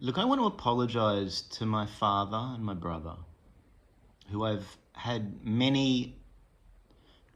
Look, I want to apologize to my father and my brother, who I've had many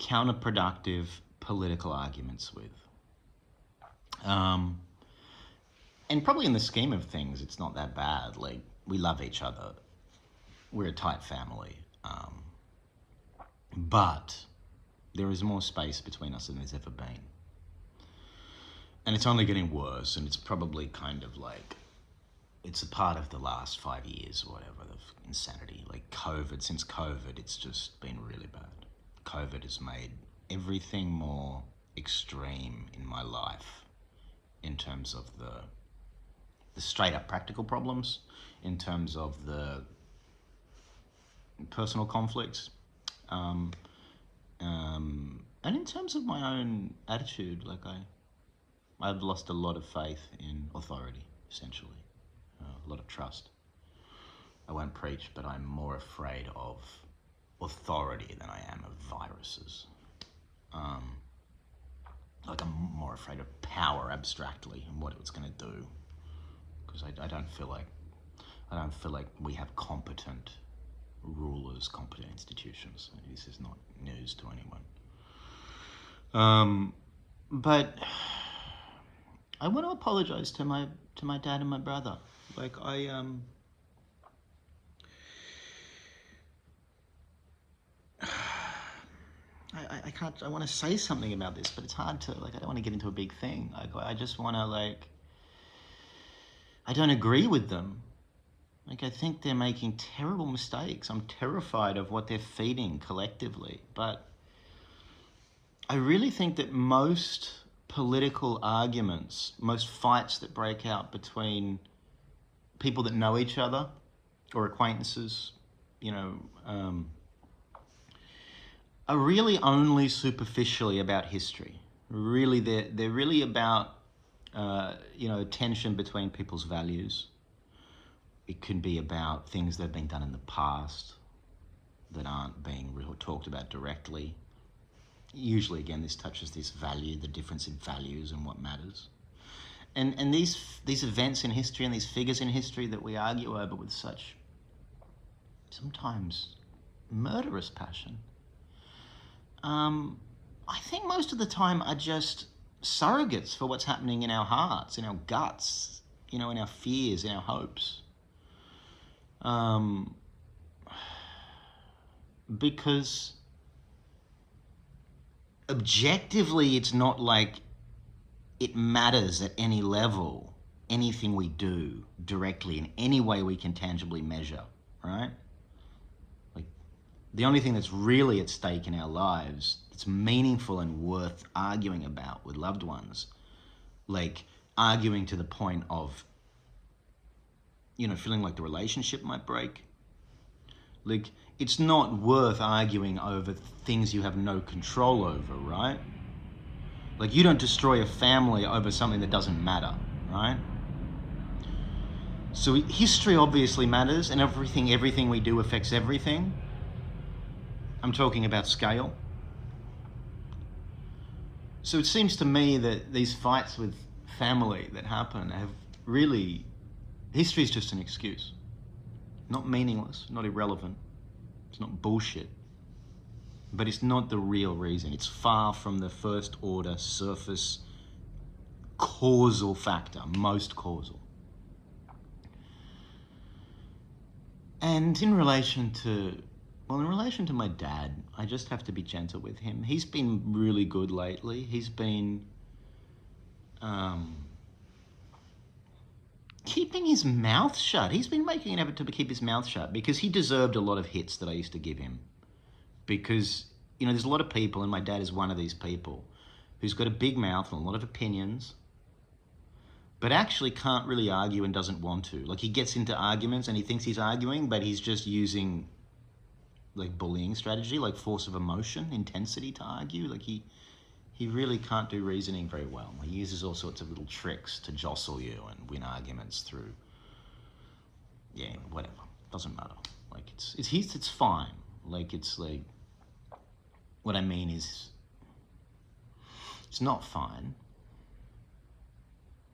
counterproductive political arguments with. Um, and probably in the scheme of things, it's not that bad. Like, we love each other. We're a tight family. But there is more space between us than there's ever been. And it's only getting worse, and it's probably kind of like, it's a part of the last 5 years or whatever of insanity. Like since COVID, it's just been really bad. COVID has made everything more extreme in my life in terms of the straight up practical problems, in terms of the personal conflicts, and in terms of my own attitude. Like I've lost a lot of faith in authority, essentially. A lot of trust. I won't preach, but I'm more afraid of authority than I am of viruses. Like I'm more afraid of power abstractly and what it's going to do, because I don't feel like we have competent rulers, competent institutions. This is not news to anyone. But I want to apologize to my dad and my brother. Like I can't. I want to say something about this, but it's hard to. Like, I don't want to get into a big thing. Like, I just want to, like, I don't agree with them. Like, I think they're making terrible mistakes. I'm terrified of what they're feeding collectively. But I really think that most political arguments, most fights that break out between people that know each other or acquaintances, are really only superficially about history. Really, they're really about tension between people's values. It can be about things that have been done in the past that aren't being talked about directly. Usually, again, this touches this value, the difference in values and what matters. And these events in history and these figures in history that we argue over with such sometimes murderous passion, I think most of the time are just surrogates for what's happening in our hearts, in our guts, in our fears, in our hopes. Because objectively, it's not like it matters at any level, anything we do directly in any way we can tangibly measure, right? Like, the only thing that's really at stake in our lives that's meaningful and worth arguing about with loved ones, like arguing to the point of, feeling like the relationship might break. Like, it's not worth arguing over things you have no control over, right? Like, you don't destroy a family over something that doesn't matter, right? So history obviously matters, and everything we do affects everything. I'm talking about scale. So it seems to me that these fights with family that happen have really, history is just an excuse. Not meaningless, not irrelevant. It's not bullshit. But it's not the real reason. It's far from the first order, surface, causal factor, most causal. And in relation to my dad, I just have to be gentle with him. He's been really good lately. He's been keeping his mouth shut. He's been making an effort to keep his mouth shut because he deserved a lot of hits that I used to give him. Because, there's a lot of people, and my dad is one of these people, who's got a big mouth and a lot of opinions, but actually can't really argue and doesn't want to. Like, he gets into arguments and he thinks he's arguing, but he's just using, like, bullying strategy, like force of emotion, intensity to argue. Like, he really can't do reasoning very well. He uses all sorts of little tricks to jostle you and win arguments through, whatever. Doesn't matter. Like, it's fine. Like, it's like, what I mean is, it's not fine,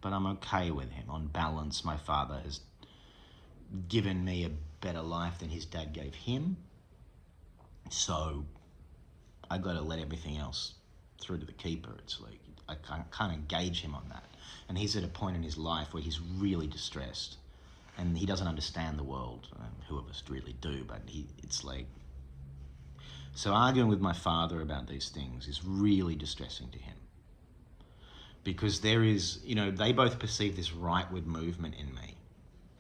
but I'm okay with him. On balance, my father has given me a better life than his dad gave him. So I got to let everything else through to the keeper. It's like I can't engage him on that. And he's at a point in his life where he's really distressed, and he doesn't understand the world. Who of us really do? But it's like, so arguing with my father about these things is really distressing to him, because there is, they both perceive this rightward movement in me,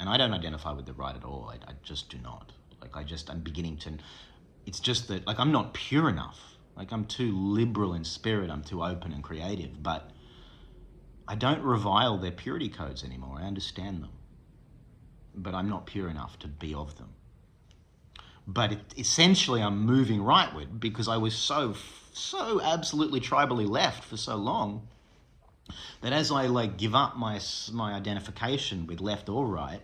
and I don't identify with the right at all. I just do not. Like I'm beginning to. It's just that, like, I'm not pure enough. Like, I'm too liberal in spirit. I'm too open and creative, but I don't revile their purity codes anymore. I understand them, but I'm not pure enough to be of them. But essentially, I'm moving rightward because I was so absolutely tribally left for so long that as I give up my identification with left or right,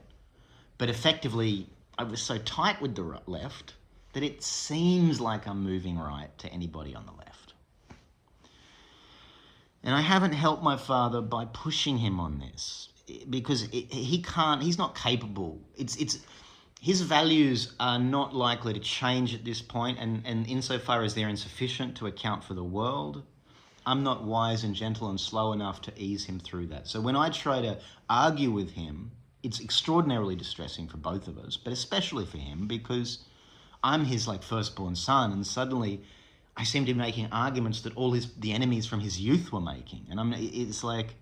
but effectively I was so tight with the left that it seems like I'm moving right to anybody on the left. And I haven't helped my father by pushing him on this, because he's not capable. His values are not likely to change at this point, and insofar as they're insufficient to account for the world, I'm not wise and gentle and slow enough to ease him through that. So when I try to argue with him, it's extraordinarily distressing for both of us, but especially for him, because I'm his firstborn son, and suddenly I seem to be making arguments that all the enemies from his youth were making, and it's like,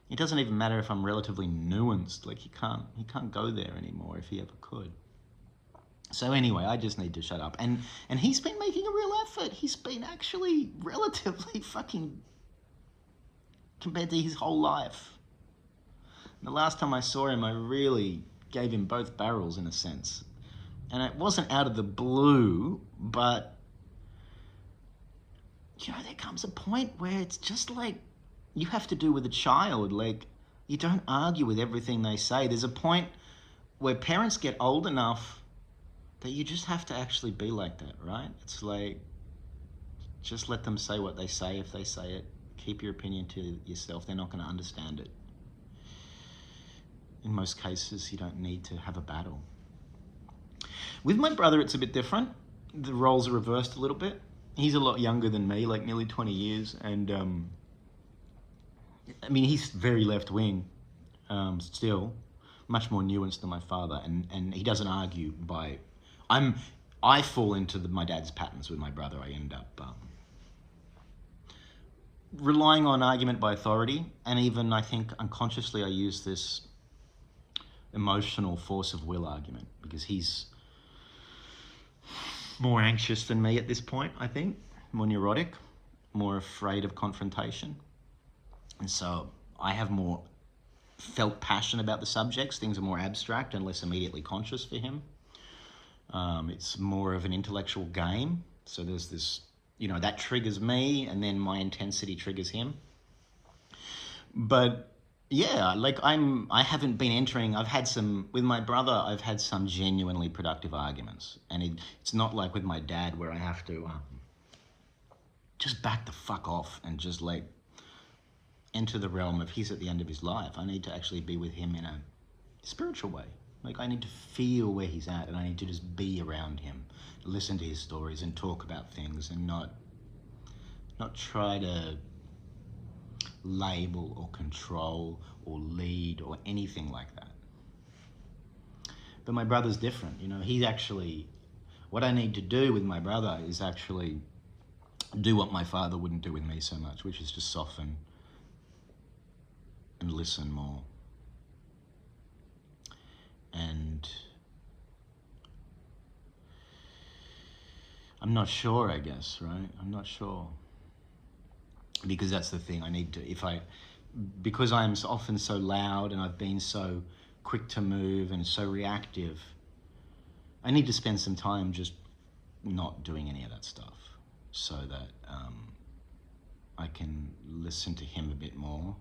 it doesn't even matter if I'm relatively nuanced. Like, he can't go there anymore if he ever could. So anyway, I just need to shut up. And he's been making a real effort. He's been actually relatively fucking, compared to his whole life. And the last time I saw him, I really gave him both barrels in a sense. And it wasn't out of the blue, but there comes a point where it's just like, you have to do with a child. Like, you don't argue with everything they say. There's a point where parents get old enough that you just have to actually be like that, right? It's like, just let them say what they say. If they say it, keep your opinion to yourself. They're not going to understand it. In most cases, you don't need to have a battle. With my brother, it's a bit different. The roles are reversed a little bit. He's a lot younger than me, like nearly 20 years, and he's very left-wing, still, much more nuanced than my father, and he doesn't argue by... I fall into my dad's patterns with my brother. I end up relying on argument by authority, and even, I think, unconsciously I use this emotional force of will argument, because he's more anxious than me at this point, I think, more neurotic, more afraid of confrontation. And so I have more felt passion about the subjects. Things are more abstract and less immediately conscious for him. It's more of an intellectual game. So there's this, that triggers me, and then my intensity triggers him. But yeah, I haven't been entering, with my brother, I've had some genuinely productive arguments. And it's not like with my dad where I have to just back the fuck off and just enter the realm of he's at the end of his life. I need to actually be with him in a spiritual way. I need to feel where he's at, and I need to just be around him, listen to his stories and talk about things, and not try to label or control or lead or anything like that. But my brother's different. He's actually, what I need to do with my brother is actually do what my father wouldn't do with me so much, which is just soften and listen more. And I'm not sure, I guess, right? I'm not sure. Because that's the thing, I need to, because I'm often so loud and I've been so quick to move and so reactive, I need to spend some time just not doing any of that stuff, so that I can listen to him a bit more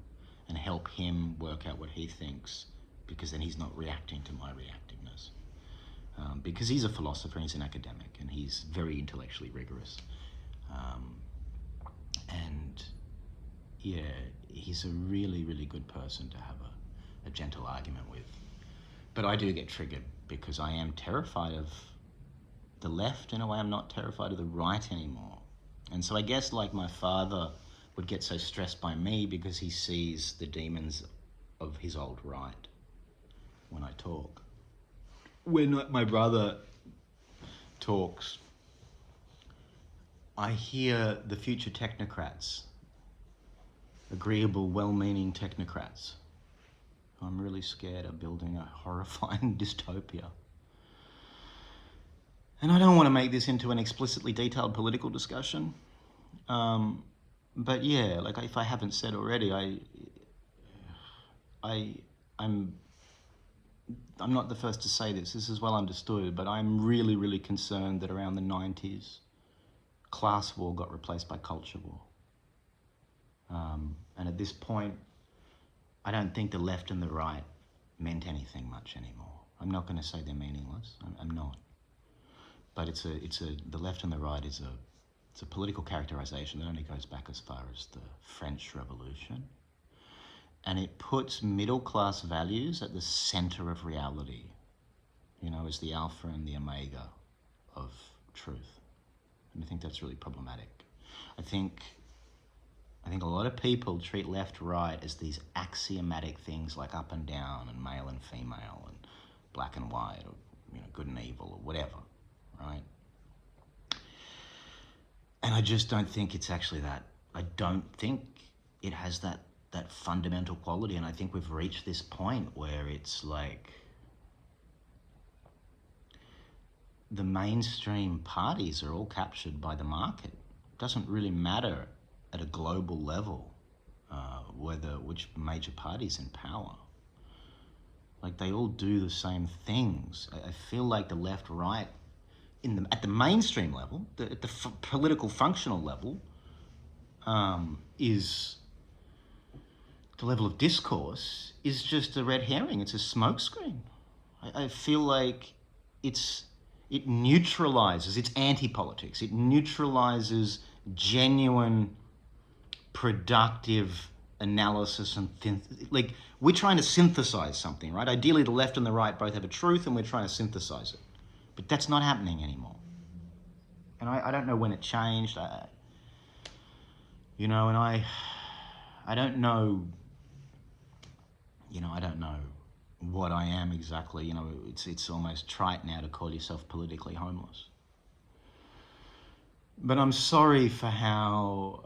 and help him work out what he thinks, because then he's not reacting to my reactiveness. Because he's a philosopher, he's an academic, and he's very intellectually rigorous. And yeah, he's a really, really good person to have a gentle argument with. But I do get triggered because I am terrified of the left in a way. I'm not terrified of the right anymore. And so I guess like my father would get so stressed by me because he sees the demons of his old right when I talk. When my brother talks, I hear the future technocrats, agreeable, well-meaning technocrats. I'm really scared of building a horrifying dystopia. And I don't want to make this into an explicitly detailed political discussion. But yeah, like if I haven't said already, I'm not the first to say this. This is well understood, but I'm really, really concerned that around the 90s, class war got replaced by culture war. And at this point, I don't think the left and the right meant anything much anymore. I'm not going to say they're meaningless. I'm not. But the left and the right is a political characterization that only goes back as far as the French Revolution. And it puts middle-class values at the center of reality, as the alpha and the omega of truth. And I think that's really problematic. I think a lot of people treat left, right as these axiomatic things like up and down and male and female and black and white or good and evil or whatever, right? And I just don't think it's actually that. I don't think it has that fundamental quality, and I think we've reached this point where it's like the mainstream parties are all captured by the market. It doesn't really matter at a global level which major party's in power. Like they all do the same things. I feel like the left, right, at the mainstream level, at the political functional level, is the level of discourse is just a red herring. It's a smokescreen. I feel like it neutralizes, it's anti-politics. It neutralizes genuine, productive analysis and like we're trying to synthesize something, right? Ideally, the left and the right both have a truth, and we're trying to synthesize it. But that's not happening anymore. And I don't know when it changed. I don't know. I don't know what I am exactly. It's almost trite now to call yourself politically homeless. But I'm sorry for how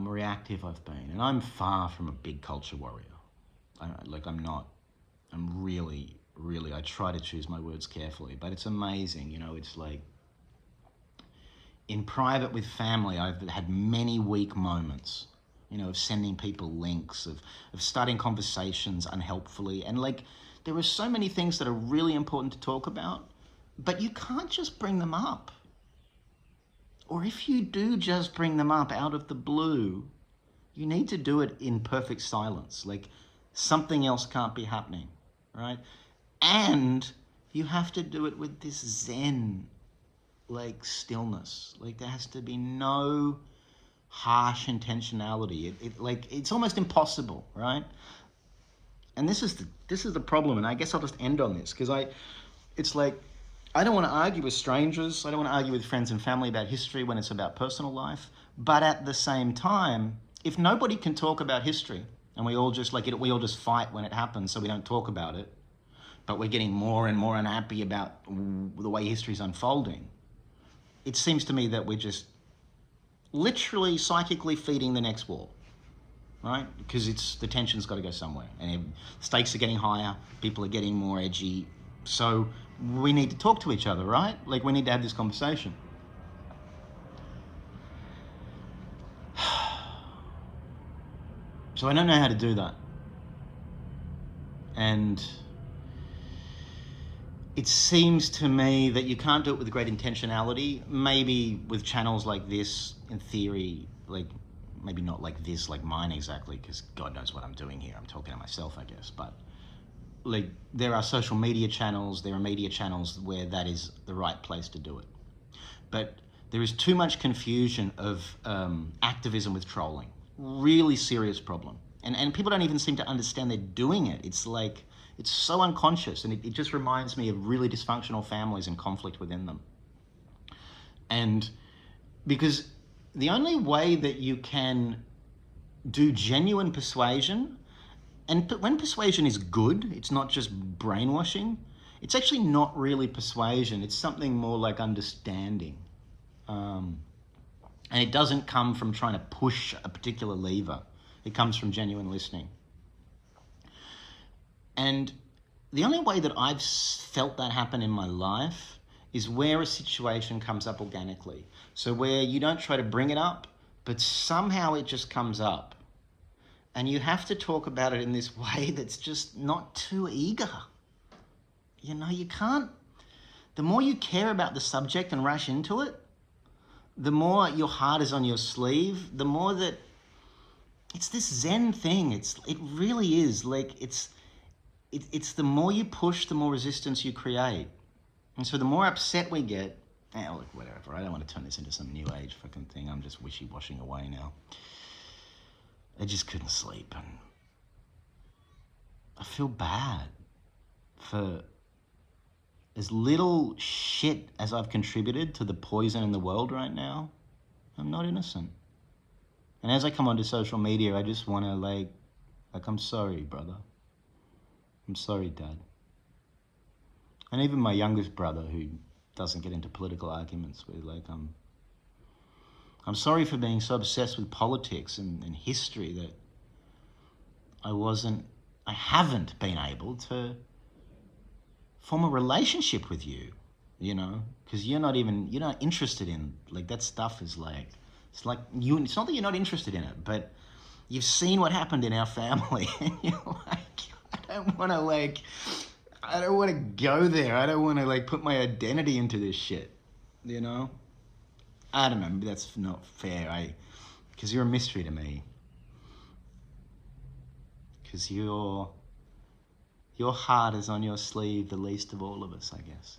reactive I've been. And I'm far from a big culture warrior. I'm not. I'm really, I try to choose my words carefully. But it's amazing, it's like, in private with family, I've had many weak moments, of sending people links, of starting conversations unhelpfully. And there are so many things that are really important to talk about, but you can't just bring them up. Or if you do just bring them up out of the blue, you need to do it in perfect silence. Like something else can't be happening, right? And you have to do it with this zen, stillness. There has to be no harsh intentionality. It's almost impossible, right? And this is the problem. And I guess I'll just end on this because I don't want to argue with strangers. I don't want to argue with friends and family about history when it's about personal life. But at the same time, if nobody can talk about history and we all just we all just fight when it happens, so we don't talk about it, but we're getting more and more unhappy about the way history's unfolding, it seems to me that we're just literally psychically feeding the next war, right? Because the tension's got to go somewhere, and stakes are getting higher, people are getting more edgy, so we need to talk to each other, right? We need to have this conversation. So I don't know how to do that. And it seems to me that you can't do it with great intentionality. Maybe with channels like this, in theory, maybe not like this, like mine exactly, because God knows what I'm doing here. I'm talking to myself, I guess. But there are social media channels, there are media channels where that is the right place to do it. But there is too much confusion of activism with trolling. Really serious problem. And people don't even seem to understand they're doing it. It's It's so unconscious, and it just reminds me of really dysfunctional families and conflict within them. And because the only way that you can do genuine persuasion, and when persuasion is good, it's not just brainwashing, it's actually not really persuasion, it's something more like understanding. And it doesn't come from trying to push a particular lever. It comes from genuine listening. And the only way that I've felt that happen in my life is where a situation comes up organically. So where you don't try to bring it up, but somehow it just comes up. And you have to talk about it in this way that's just not too eager. You know, you can't. The more you care about the subject and rush into it, the more your heart is on your sleeve, the more that it's this Zen thing. It really is. Like, it's the more you push, the more resistance you create. And so the more upset we get, look, whatever. I don't want to turn this into some new age fucking thing. I'm just wishy-washing away now. I just couldn't sleep, and I feel bad for as little shit as I've contributed to the poison in the world right now. I'm not innocent. And as I come onto social media, I just want to like I'm sorry, brother. I'm sorry, Dad. And even my youngest brother, who doesn't get into political arguments with, like, I'm sorry for being so obsessed with politics and history that I haven't been able to form a relationship with you, you know, because you're not interested in, like, that stuff is like, it's not that you're not interested in it, but you've seen what happened in our family, and you're like, I don't want to go there. I don't want to, like, put my identity into this shit, you know? I don't know, maybe that's not fair, because you're a mystery to me. Because your heart is on your sleeve, the least of all of us, I guess.